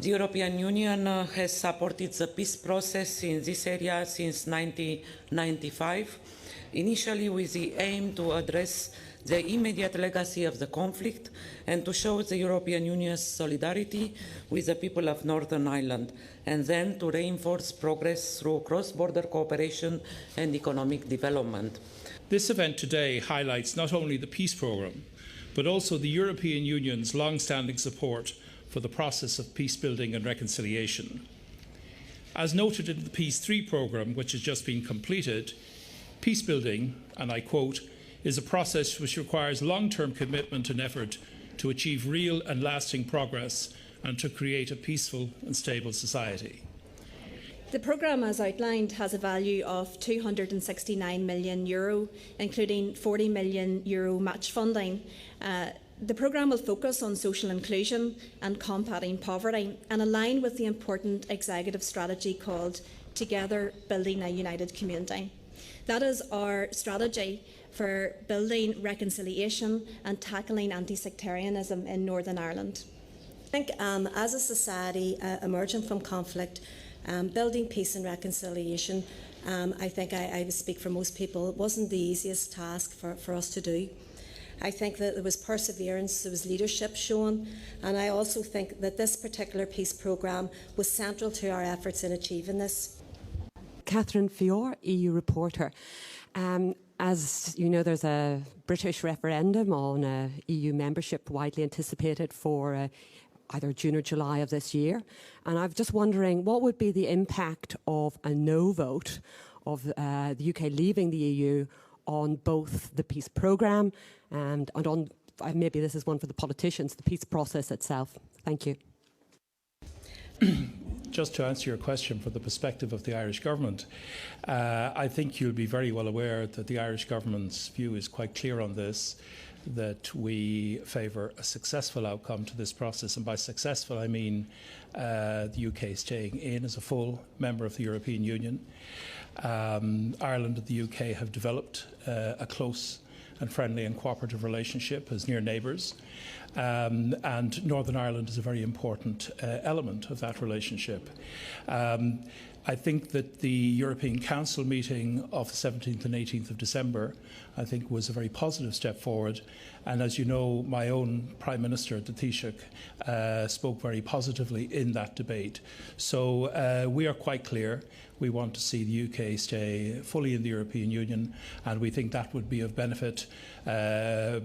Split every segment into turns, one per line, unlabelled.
The European Union has supported the peace process in this area since 1995, initially with the aim to address the immediate legacy of the conflict and to show the European Union's solidarity with the people of Northern Ireland, and then to reinforce progress through cross-border cooperation and economic development.
This event today highlights not only the peace programme, but also the European Union's long-standing support for the process of peace building and reconciliation. As noted in the Peace 3 programme, which has just been completed, peace building, and I quote, is a process which requires long-term commitment and effort to achieve real and lasting progress and to create a peaceful and stable society.
The programme, as outlined, has a value of €269 million, including €40 million match funding. The programme will focus on social inclusion and combating poverty and align with the important executive strategy called Together Building a United Community. That is our strategy for building reconciliation and tackling anti-sectarianism in Northern Ireland.
I think as a society emerging from conflict, building peace and reconciliation, I think I would speak for most people, it wasn't the easiest task for us to do. I think that there was perseverance, there was leadership shown, and I also think that this particular peace programme was central to our efforts in achieving this.
Catherine Feore, EU reporter. As you know, there's a British referendum on EU membership widely anticipated for either June or July of this year. And I'm just wondering, what would be the impact of a no vote of the UK leaving the EU on both the peace programme and on, maybe this is one for the politicians, the peace process itself? Thank you.
Just to answer your question from the perspective of the Irish government, I think you'll be very well aware that the Irish government's view is quite clear on this, that we favour a successful outcome to this process. And by successful, I mean the UK staying in as a full member of the European Union. Ireland and the UK have developed a close and friendly and cooperative relationship as near neighbours. And Northern Ireland is a very important element of that relationship. I think that the European Council meeting of the 17th and 18th of December, I think, was a very positive step forward. And as you know, my own Prime Minister, the Taoiseach, spoke very positively in that debate. So we are quite clear. We want to see the UK stay fully in the European Union, and we think that would be of benefit. The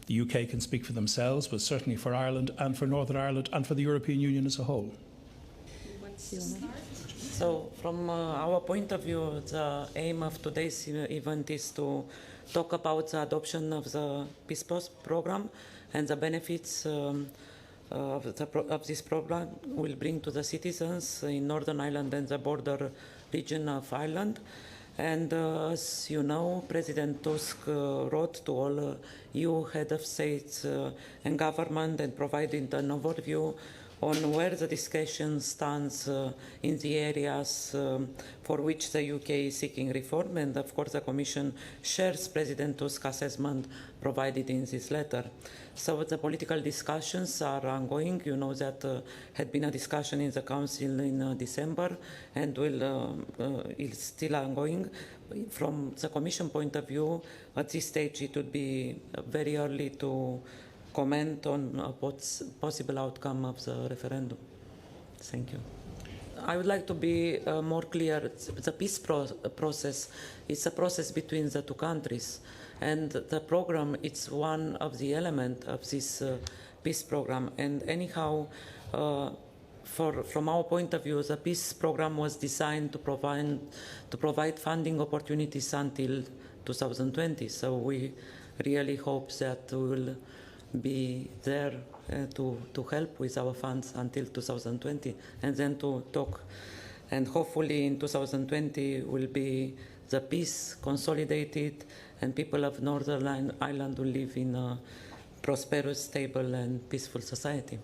UK can speak for themselves, but certainly for Ireland and for Northern Ireland and for the European Union as a whole.
So from our point of view, the aim of today's event is to talk about the adoption of the Peace Programme and the benefits of this programme will bring to the citizens in Northern Ireland and the border region of Ireland. And as you know, President Tusk wrote to all EU head of states and government and provided an overview on where the discussion stands in the areas for which the UK is seeking reform. And of course, the Commission shares President Tusk's assessment provided in this letter. So the political discussions are ongoing. You know that had been a discussion in the Council in December and is still ongoing. From the Commission point of view, at this stage it would be very early to comment on what's possible outcome of the referendum. Thank you. I would like to be more clear. The peace process is a process between the two countries, and the program is one of the elements of this peace program. And anyhow, from our point of view, the peace program was designed to provide funding opportunities until 2020. So we really hope that we will be there to help with our funds until 2020, and then to talk. And hopefully in 2020 will be the peace consolidated, and people of Northern Ireland will live in a prosperous, stable and peaceful society.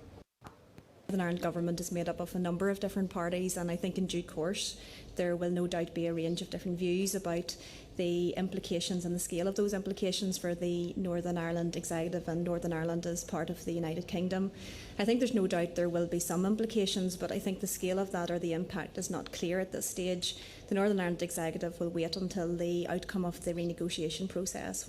The Northern Ireland government is made up of a number of different parties, and I think in due course there will no doubt be a range of different views about the implications and the scale of those implications for the Northern Ireland Executive and Northern Ireland as part of the United Kingdom. I think there's no doubt there will be some implications, but I think the scale of that or the impact is not clear at this stage. The Northern Ireland Executive will wait until the outcome of the renegotiation process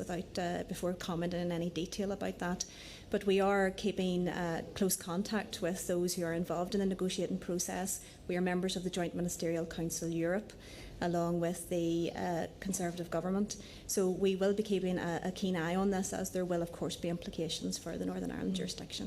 before commenting in any detail about that. But we are keeping close contact with those who are involved in the negotiating process. We are members of the Joint Ministerial Council Europe, along with the Conservative government. So we will be keeping a keen eye on this, as there will of course be implications for the Northern Ireland jurisdiction.